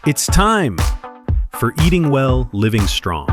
It's time for Eating Well, Living Strong.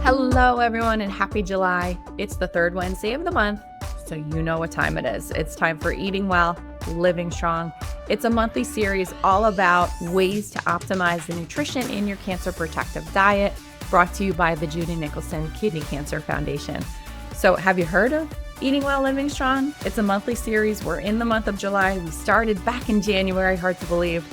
Hello, everyone, and happy July. It's the third Wednesday of the month, so you know what time it is. It's time for Eating Well, Living Strong. It's a monthly series all about ways to optimize the nutrition in your cancer protective diet, brought to you by the Judy Nicholson Kidney Cancer Foundation. So have you heard of Eating Well, Living Strong? It's a monthly series. We're in the month of July. We started back in January, hard to believe.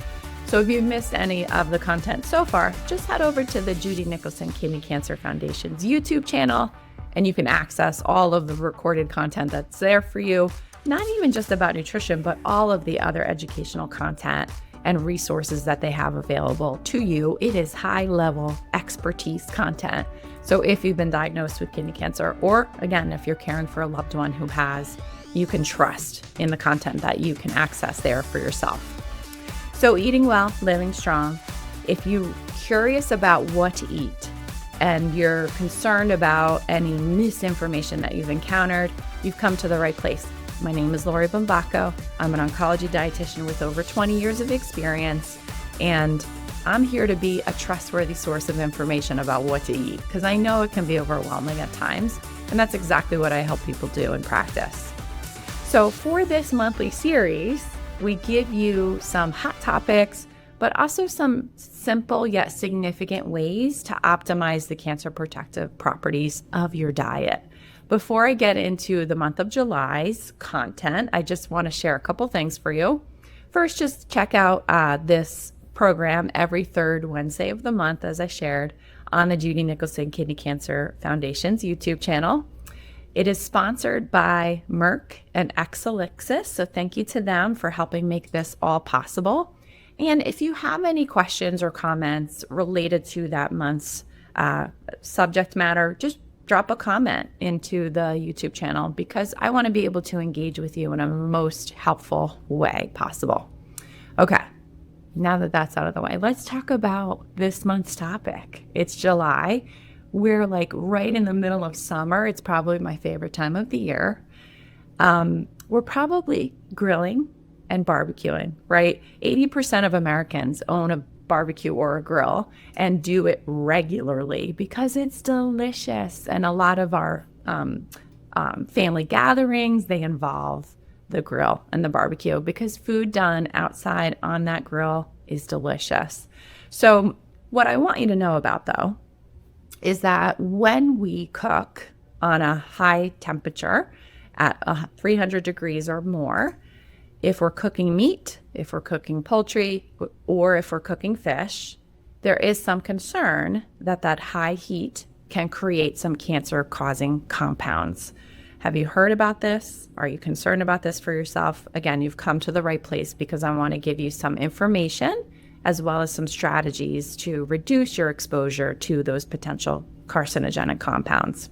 So if you've missed any of the content so far, just head over to the Judy Nicholson Kidney Cancer Foundation's YouTube channel, and you can access all of the recorded content that's there for you. Not even just about nutrition, but all of the other educational content and resources that they have available to you. It is high-level expertise content. So if you've been diagnosed with kidney cancer, or again, if you're caring for a loved one who has, you can trust in the content that you can access there for yourself. So Eating Well, Living Strong. If you're curious about what to eat and you're concerned about any misinformation that you've encountered, you've come to the right place. My name is Lori Bumbaco. I'm an oncology dietitian with over 20 years of experience, and I'm here to be a trustworthy source of information about what to eat, because I know it can be overwhelming at times, and that's exactly what I help people do in practice. So for this monthly series, we give you some hot topics, but also some simple yet significant ways to optimize the cancer protective properties of your diet. Before I get into the month of July's content, I just want to share a couple things for you. First, just check out this program every third Wednesday of the month, as I shared, on the Judy Nicholson Kidney Cancer Foundation's YouTube channel. It is sponsored by Merck and Exelixis, so thank you to them for helping make this all possible. And if you have any questions or comments related to that month's subject matter, just drop a comment into the YouTube channel, because I want to be able to engage with you in a most helpful way possible. Okay, now that that's out of the way, let's talk about this month's topic. It's July. We're like right in the middle of summer. It's probably my favorite time of the year. We're probably grilling and barbecuing, right? 80% of Americans own a barbecue or a grill and do it regularly because it's delicious. And a lot of our family gatherings, they involve the grill and the barbecue because food done outside on that grill is delicious. So what I want you to know about, though, is that when we cook on a high temperature at 300 degrees or more, if we're cooking meat, if we're cooking poultry, or if we're cooking fish, there is some concern that that high heat can create some cancer-causing compounds. Have you heard about this? Are you concerned about this for yourself? Again, you've come to the right place, because I want to give you some information as well as some strategies to reduce your exposure to those potential carcinogenic compounds.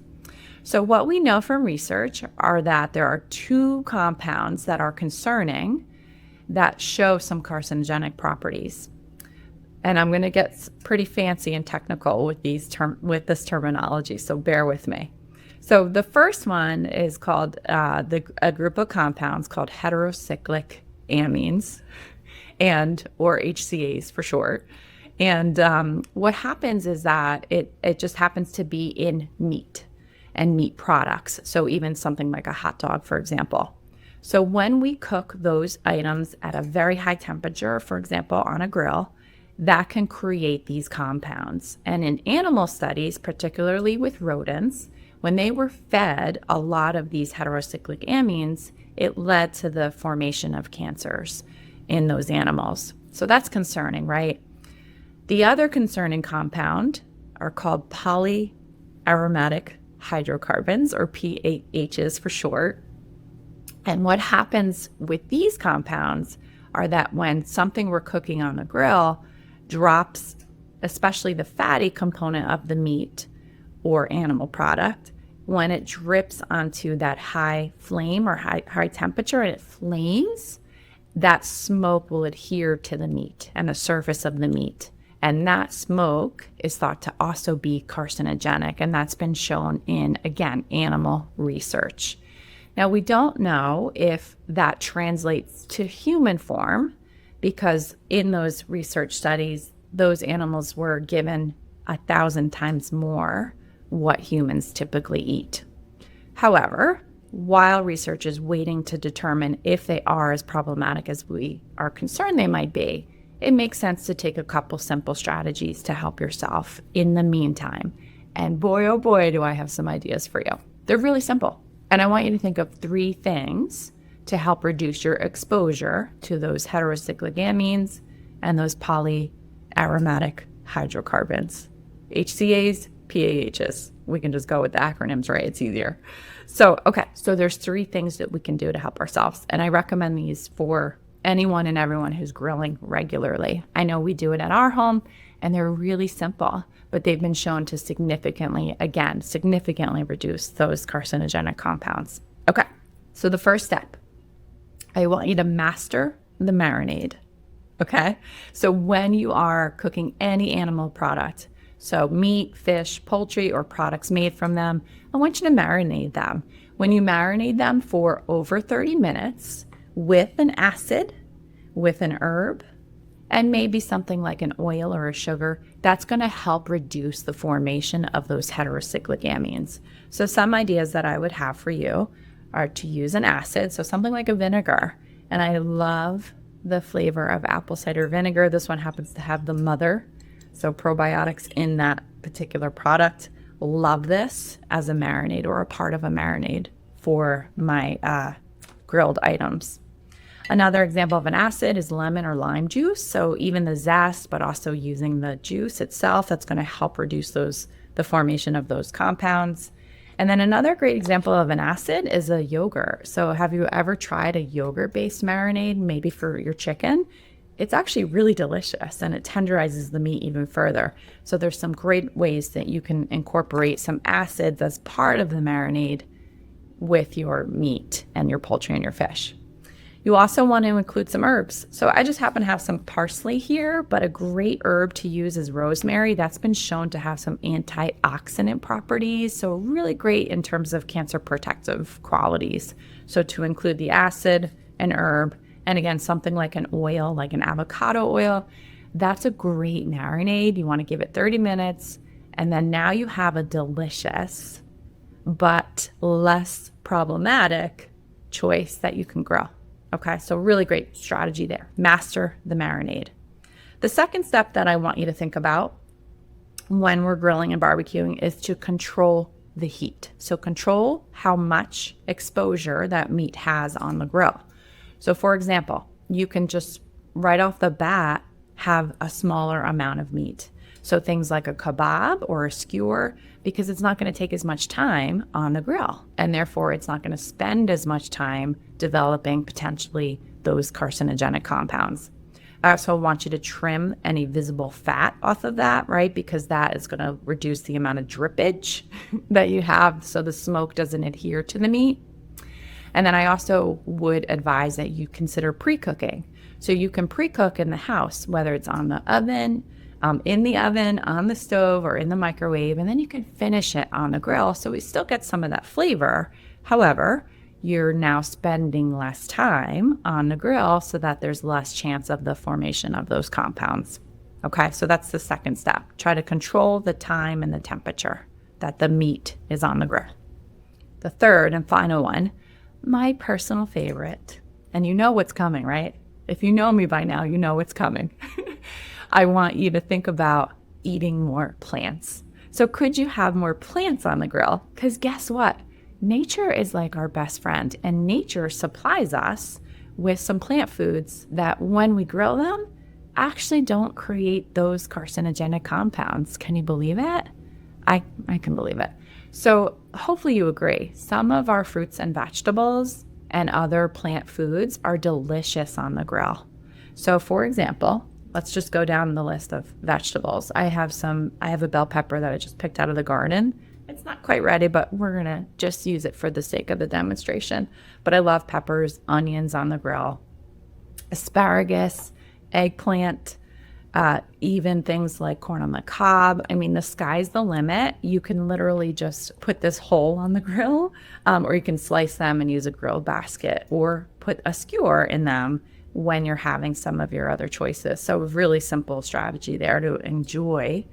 So what we know from research are that there are two compounds that are concerning that show some carcinogenic properties. And I'm going to get pretty fancy and technical with this terminology, so bear with me. So the first one is called a group of compounds called heterocyclic amines, or HCAs for short. And what happens is that it just happens to be in meat and meat products. So even something like a hot dog, for example. So when we cook those items at a very high temperature, for example, on a grill, that can create these compounds. And in animal studies, particularly with rodents, when they were fed a lot of these heterocyclic amines, it led to the formation of cancers in those animals. So that's concerning, right? The other concerning compound are called polyaromatic hydrocarbons, or PAHs for short. And what happens with these compounds are that when something we're cooking on the grill drops, especially the fatty component of the meat or animal product, when it drips onto that high flame or high temperature and it flames, that smoke will adhere to the meat and the surface of the meat. And that smoke is thought to also be carcinogenic, and that's been shown in, again, animal research. Now, we don't know if that translates to human form because in those research studies, those animals were given 1,000 times more what humans typically eat. However, while research is waiting to determine if they are as problematic as we are concerned they might be, it makes sense to take a couple simple strategies to help yourself in the meantime. And boy, oh boy, do I have some ideas for you. They're really simple. And I want you to think of 3 things to help reduce your exposure to those heterocyclic amines and those polyaromatic hydrocarbons. HCAs, PAHs. We can just go with the acronyms, right? It's easier. So there's 3 things that we can do to help ourselves. And I recommend these for anyone and everyone who's grilling regularly. I know we do it at our home and they're really simple, but they've been shown to significantly reduce those carcinogenic compounds. Okay, so the first step, I want you to master the marinade. Okay, so when you are cooking any animal product, so meat, fish, poultry, or products made from them, I want you to marinate them. When you marinate them for over 30 minutes with an acid, with an herb, and maybe something like an oil or a sugar, that's going to help reduce the formation of those heterocyclic amines. So some ideas that I would have for you are to use an acid, so something like a vinegar. And I love the flavor of apple cider vinegar. This one happens to have the mother, so probiotics in that particular product. Love this as a marinade or a part of a marinade for my grilled items. Another example of an acid is lemon or lime juice. So even the zest, but also using the juice itself, that's going to help reduce the formation of those compounds. And then another great example of an acid is a yogurt. So have you ever tried a yogurt-based marinade, maybe for your chicken? It's actually really delicious and it tenderizes the meat even further. So there's some great ways that you can incorporate some acids as part of the marinade with your meat and your poultry and your fish. You also want to include some herbs. So I just happen to have some parsley here, but a great herb to use is rosemary. That's been shown to have some antioxidant properties, so really great in terms of cancer protective qualities. So to include the acid, an herb, and again, something like an oil, like an avocado oil, that's a great marinade. You want to give it 30 minutes, and then now you have a delicious but less problematic choice that you can grill. Okay, so really great strategy there. Master the marinade. The second step that I want you to think about when we're grilling and barbecuing is to control the heat. So control how much exposure that meat has on the grill. So for example, you can just right off the bat have a smaller amount of meat. So things like a kebab or a skewer, because it's not going to take as much time on the grill, and therefore it's not going to spend as much time developing potentially those carcinogenic compounds. I also want you to trim any visible fat off of that, right? Because that is going to reduce the amount of drippage that you have so the smoke doesn't adhere to the meat. And then I also would advise that you consider pre-cooking. So you can pre-cook in the house, whether it's on the oven, in the oven, on the stove, or in the microwave, and then you can finish it on the grill. So we still get some of that flavor. However, you're now spending less time on the grill so that there's less chance of the formation of those compounds. Okay, so that's the second step. Try to control the time and the temperature that the meat is on the grill. The third and final one, my personal favorite, and you know what's coming, right? If you know me by now, you know what's coming. I want you to think about eating more plants. So could you have more plants on the grill? Because guess what? Nature is like our best friend, and nature supplies us with some plant foods that when we grill them, actually don't create those carcinogenic compounds. Can you believe it? I can believe it. So hopefully you agree. Some of our fruits and vegetables and other plant foods are delicious on the grill. So for example, let's just go down the list of vegetables. I have a bell pepper that I just picked out of the garden. It's not quite ready, but we're going to just use it for the sake of the demonstration. But I love peppers, onions on the grill, asparagus, eggplant, Even things like corn on the cob. I mean, the sky's the limit. You can literally just put this whole on the grill, or you can slice them and use a grill basket, or put a skewer in them when you're having some of your other choices. So really simple strategy there to enjoy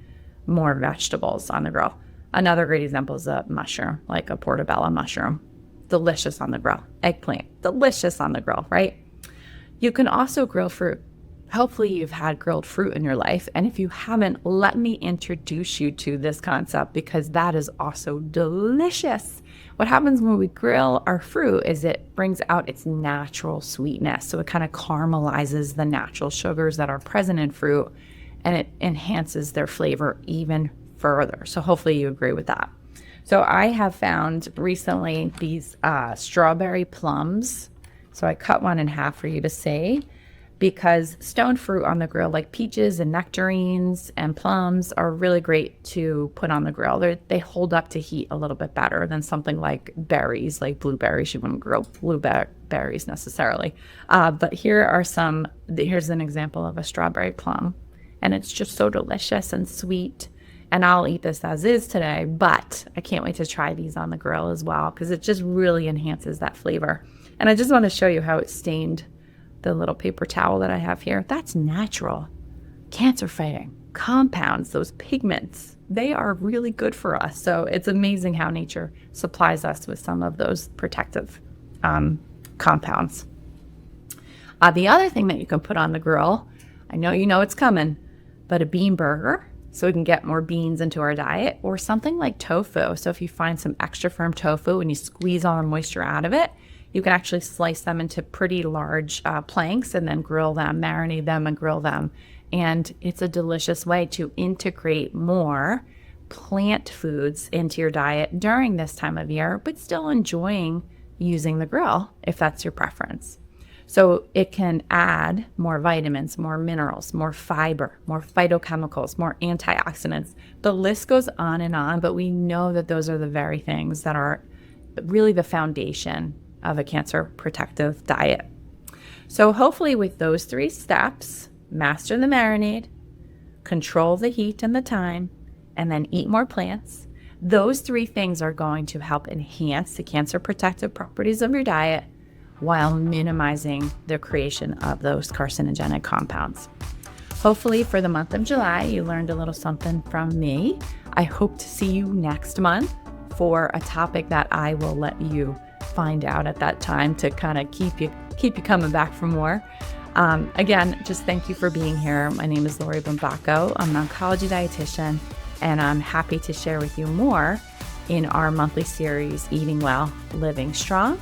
more vegetables on the grill. Another great example is a mushroom, like a portobello mushroom. Delicious on the grill. Eggplant, delicious on the grill, right? You can also grill fruit. Hopefully you've had grilled fruit in your life. And if you haven't, let me introduce you to this concept, because that is also delicious. What happens when we grill our fruit is it brings out its natural sweetness. So it kind of caramelizes the natural sugars that are present in fruit, and it enhances their flavor even further. So hopefully you agree with that. So I have found recently these strawberry plums. So I cut one in half for you to see, because stone fruit on the grill, like peaches and nectarines and plums, are really great to put on the grill. They hold up to heat a little bit better than something like berries, like blueberries. You wouldn't grill blueberries necessarily. But here's an example of a strawberry plum. And it's just so delicious and sweet. And I'll eat this as is today, but I can't wait to try these on the grill as well, because it just really enhances that flavor. And I just want to show you how it stained the little paper towel that I have here. That's natural. Cancer fighting compounds, those pigments, they are really good for us. So it's amazing how nature supplies us with some of those protective compounds. The other thing that you can put on the grill, I know you know it's coming, but a bean burger, so we can get more beans into our diet, or something like tofu. So if you find some extra firm tofu and you squeeze all the moisture out of it, you can actually slice them into pretty large planks and then grill them, marinate them and grill them. And it's a delicious way to integrate more plant foods into your diet during this time of year, but still enjoying using the grill if that's your preference. So it can add more vitamins, more minerals, more fiber, more phytochemicals, more antioxidants. The list goes on, but we know that those are the very things that are really the foundation of a cancer protective diet. So hopefully with those 3 steps, master the marinade, control the heat and the time, and then eat more plants, those 3 things are going to help enhance the cancer protective properties of your diet while minimizing the creation of those carcinogenic compounds. Hopefully for the month of July, you learned a little something from me. I hope to see you next month for a topic that I will let you find out at that time to kind of keep you coming back for more. Again, just thank you for being here. My name is Lori Bumbaco. I'm an oncology dietitian, and I'm happy to share with you more in our monthly series, Eating Well, Living Strong.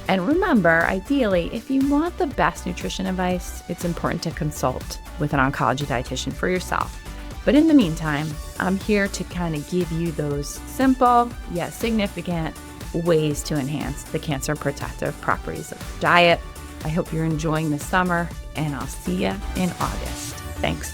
And remember, ideally, if you want the best nutrition advice, it's important to consult with an oncology dietitian for yourself. But in the meantime, I'm here to kind of give you those simple yet significant ways to enhance the cancer protective properties of your diet. I hope you're enjoying the summer, and I'll see you in August. Thanks.